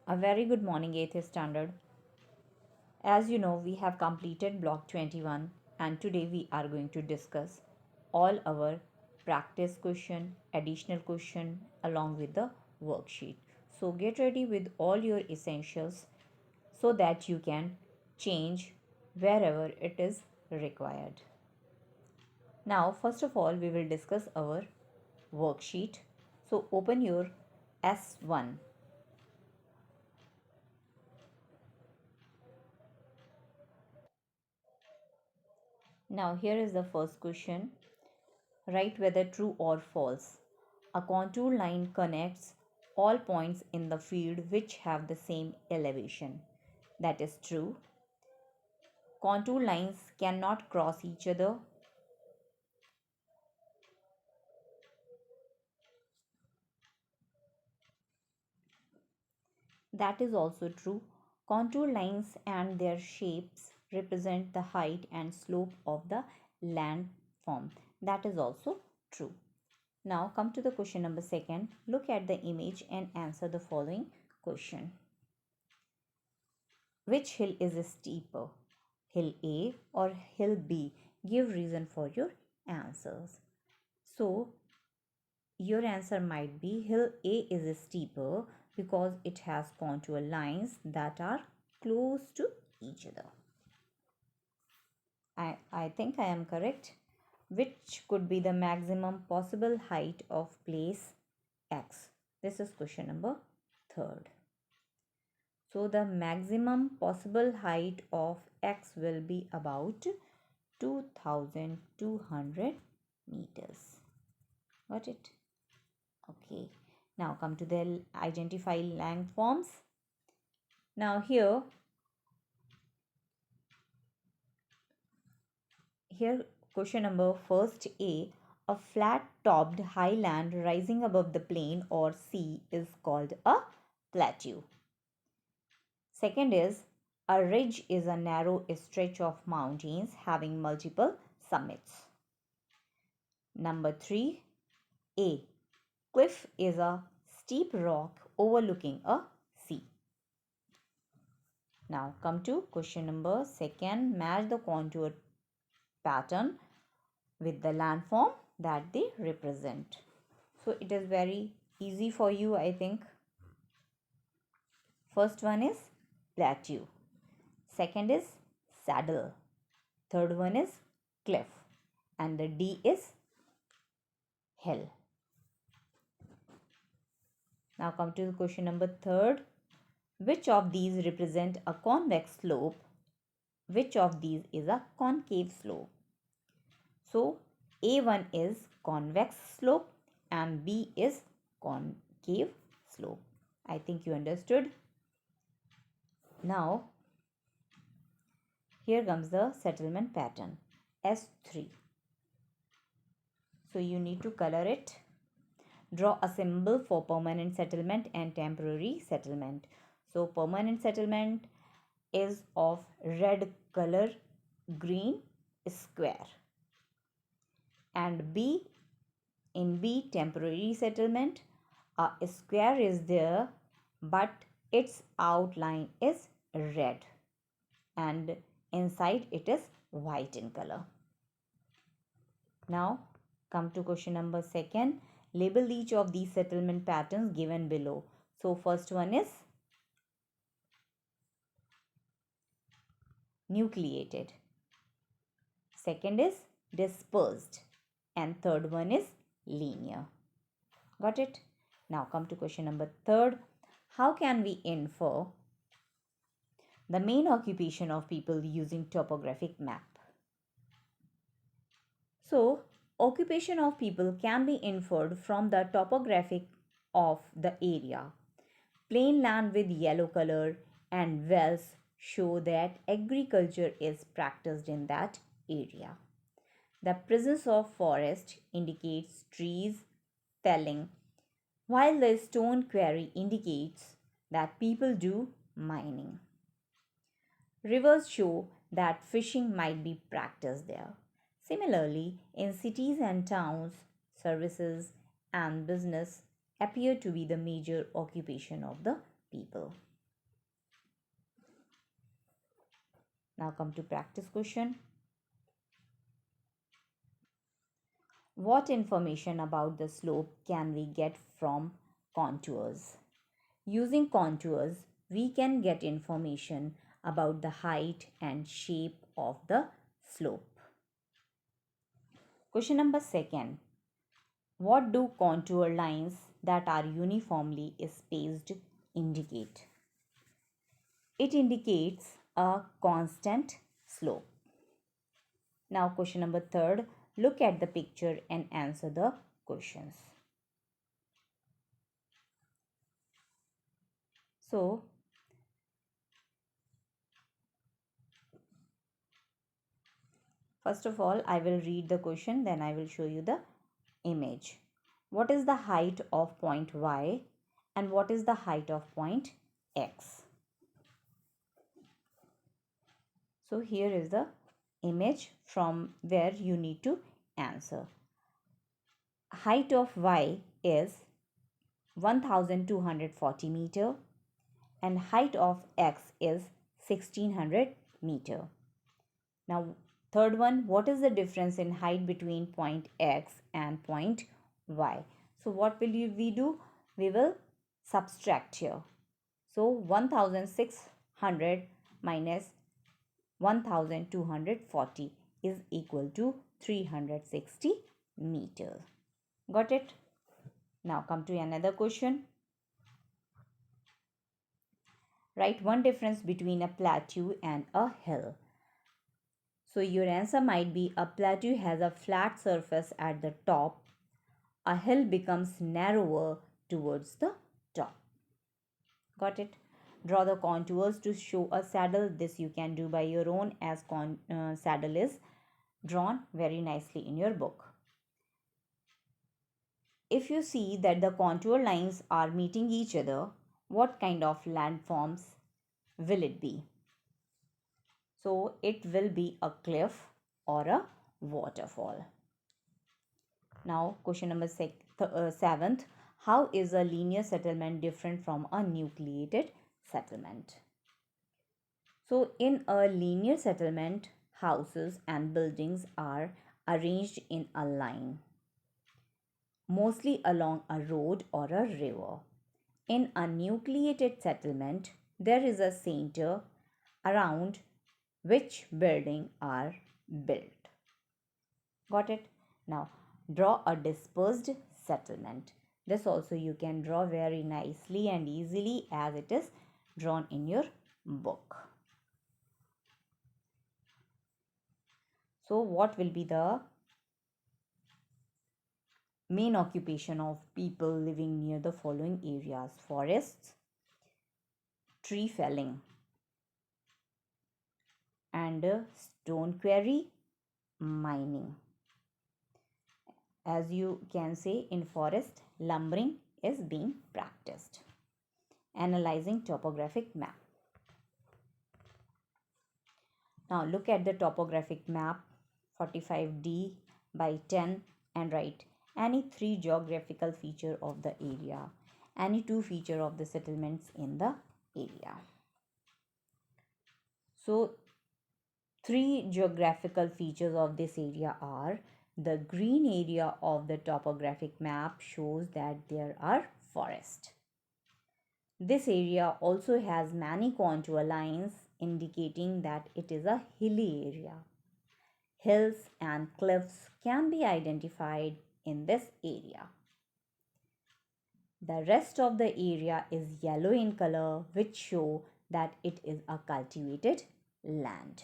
A very good morning, 8th standard. As you know, we have completed block 21 and today we are going to discuss all our practice question, additional question along with the worksheet. So get ready with all your essentials so that you can change wherever it is required. Now, first of all, we will discuss our worksheet. So open your S1. Now here is the first question. Write whether true or false. A contour line connects all points in the field which have the same elevation. That is true. Contour lines cannot cross each other. That is also true. Contour lines and their shapes represent the height and slope of the landform. That is also true. Now come to the question number second. Look at the image and answer the following question. Which hill is steeper? Hill A or hill B? Give reason for your answers. So your answer might be hill A is steeper because it has contour lines that are close to each other. I think I am correct. Which could be the maximum possible height of place X? This is question number third. So the maximum possible height of X will be about 2200 meters. Got it? Okay. Now come to the identify landforms. Now here question number first a flat topped highland rising above the plain or sea is called a plateau. Second is a ridge is a narrow stretch of mountains having multiple summits. Number 3, A. Cliff is a steep rock overlooking a sea. Now come to question number second. Match the contour pattern with the landform that they represent. So it is very easy for you, I think. First one is plateau. Second is saddle. Third one is cliff. And the D is hill. Now come to question number third. Which of these represent a convex slope? Which of these is a concave slope? So A1 is convex slope and B is concave slope. I think you understood. Now here comes the settlement pattern S3. So you need to color it. Draw a symbol for permanent settlement and temporary settlement. So permanent settlement is of red color, green square. And B, in B temporary settlement, a square is there but its outline is red and inside it is white in color. Now come to question number second. Label each of these settlement patterns given below. So first one is nucleated. Second is dispersed. And third one is linear. Got it? Now come to question number third. How can we infer the main occupation of people using topographic map? So occupation of people can be inferred from the topographic of the area. Plain land with yellow color and wells show that agriculture is practiced in that area. The presence of forest indicates trees felling, while the stone quarry indicates that people do mining. Rivers show that fishing might be practiced there. Similarly, in cities and towns, services and business appear to be the major occupation of the people. Now come to practice question. What information about the slope can we get from contours? Using contours, we can get information about the height and shape of the slope. Question number 2. What do contour lines that are uniformly spaced indicate? It indicates a constant slope. Now question number 3. Look at the picture and answer the questions. So, first of all, I will read the question, then I will show you the image. What is the height of point Y and what is the height of point X? So here is the image from where you need to answer. Height of Y is 1240 meter and height of X is 1600 meter. Now third one, what is the difference in height between point X and point Y? So what will we do? We will subtract here. So 1600 minus 1240 is equal to 360 meters. Got it? Now come to another question. Write one difference between a plateau and a hill. So your answer might be a plateau has a flat surface at the top. A hill becomes narrower towards the top. Got it? Draw the contours to show a saddle. This you can do by your own as saddle is drawn very nicely in your book. If you see that the contour lines are meeting each other, what kind of landforms will it be? So it will be a cliff or a waterfall. Now question number 7th. How is a linear settlement different from a nucleated settlement? So in a linear settlement, houses and buildings are arranged in a line, mostly along a road or a river. In a nucleated settlement, there is a center around which buildings are built. Got it? Now draw a dispersed settlement. This also you can draw very nicely and easily as it is drawn in your book. So what will be the main occupation of people living near the following areas? Forests, tree felling, and stone quarry, mining. As you can say, in forest, lumbering is being practiced. Analyzing topographic map. Now look at the topographic map 45D by 10 and write any 3 geographical feature of the area, any 2 feature of the settlements in the area. So 3 geographical features of this area are: the green area of the topographic map shows that there are forests. This area also has many contour lines indicating that it is a hilly area. Hills and cliffs can be identified in this area. The rest of the area is yellow in color, which show that it is a cultivated land.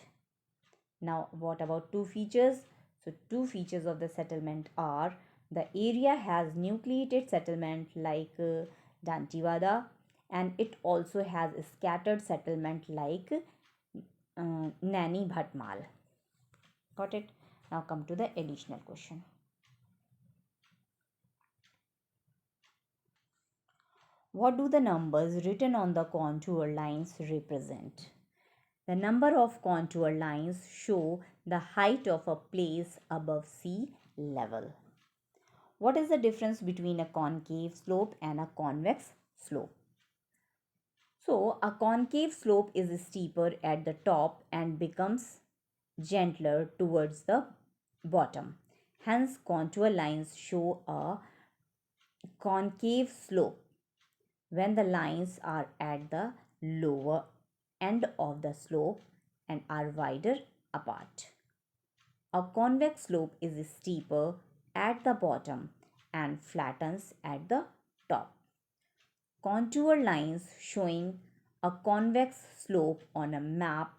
Now what about 2 features? So 2 features of the settlement are: the area has nucleated settlement like Dantewada, and it also has a scattered settlement like Naini Bhatmal. Got it? Now come to the additional question. What do the numbers written on the contour lines represent? The number of contour lines show the height of a place above sea level. What is the difference between a concave slope and a convex slope? So, a concave slope is steeper at the top and becomes gentler towards the bottom. Hence, contour lines show a concave slope when the lines are at the lower end of the slope and are wider apart. A convex slope is steeper at the bottom and flattens at the top. Contour lines showing a convex slope on a map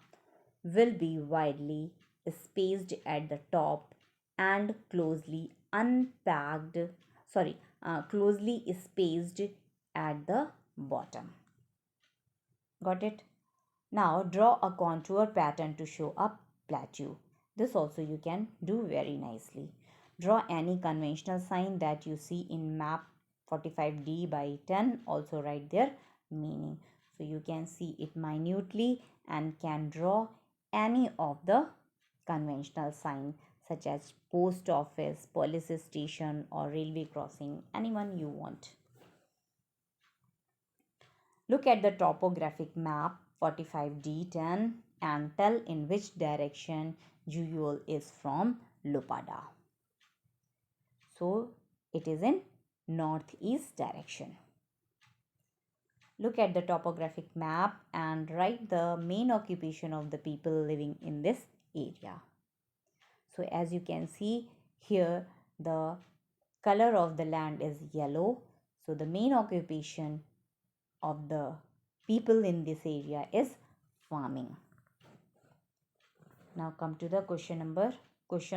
will be widely spaced at the top and closely spaced at the bottom. Got it? Now draw a contour pattern to show a plateau. This also you can do very nicely. Draw any conventional sign that you see in map 45D by 10. Also write their meaning. So you can see it minutely and can draw any of the conventional sign such as post office, police station or railway crossing, anyone you want. Look at the topographic map 45D10 and tell in which direction Juyol is from Lupada. So it is in northeast direction. Look at the topographic map and write the main occupation of the people living in this area. So as you can see here, the color of the land is yellow. So the main occupation of the people in this area is farming. Now come to the question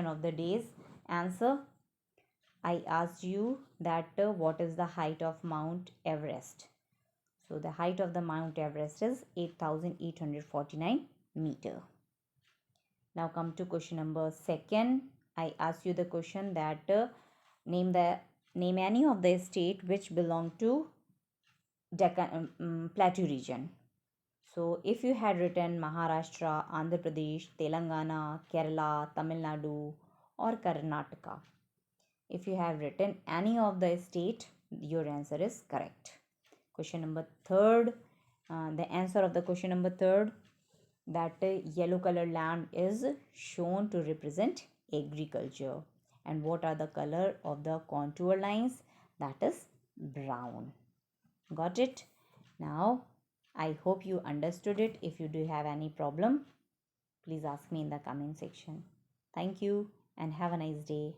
of the day's answer. I asked you that what is the height of Mount Everest. So the height of the Mount Everest is 8,849 meter. Now come to question number second. I asked you the question that name any of the state which belong to Deccan Plateau region. So if you had written Maharashtra, Andhra Pradesh, Telangana, Kerala, Tamil Nadu or Karnataka, if you have written any of the state, your answer is correct. Question number third, the answer of the question number third, that yellow color land is shown to represent agriculture. And what are the color of the contour lines? That is brown. Got it? Now, I hope you understood it. If you do have any problem, please ask me in the comment section. Thank you and have a nice day.